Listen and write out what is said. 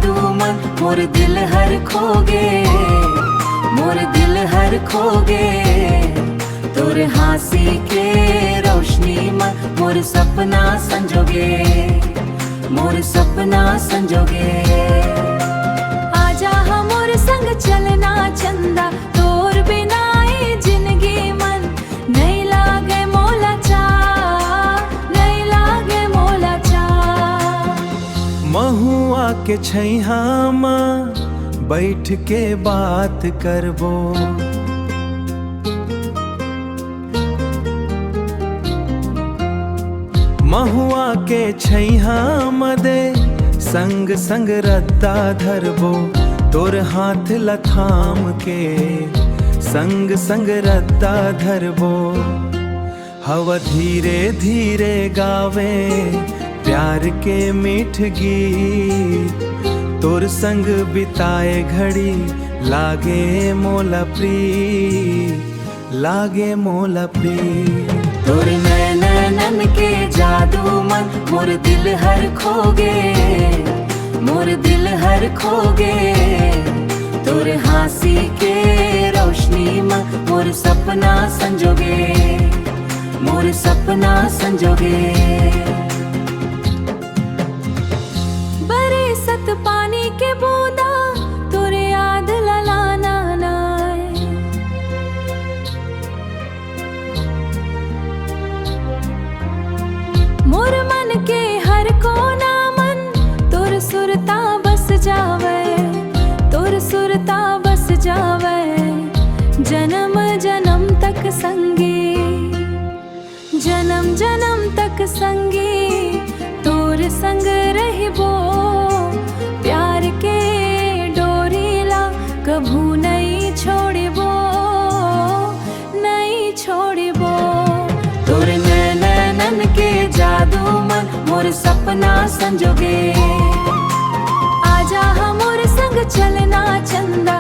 जादू मन मोर दिल हर खोगे, मोर दिल हर खोगे। तोर हासी के रोशनी मन मोर सपना संजोगे, मोर सपना संजोगे। आजा हम मोर संग चलना चंदा, तोर बिना ये जिंदगी मन नहीं लागे मोला चा, नहीं लागे मोला चा। महुआ के छैहा माँ बैठ के बात करबो, महुआ के छैहा मदे संग संग रद्दा धरबो। तोर हाथ लथाम के संग संग रद्दा धरबो। हवा धीरे धीरे गावे प्यार के मीठ गीत। तोर संग बिताए घड़ी लागे मोला प्रीत, लागे मोला प्रीत। तोर नैनन के जादू मन मोर दिल हर खोगे, मोर दिल हर खोगे। तोर हासी के रोशनी मन मोर सपना संजोगे, मोर सपना संजोगे। बरसत पानी के बूंदा तोरे याद ललाना नाय। मोर मन के हर कोना मन तोर सुरता बस जावे, तोर सुरता बस जावे। जन्म जन्म तक संगी, जन्म जन्म तक संगी तोर संग रहबो। प्यार के डोरीला कभू नहीं छोड़बो, नहीं छोड़बो। तोर नैनन के जादू मन मोर सपना संजोगे। आजा हम मोर संग चलना चंदा,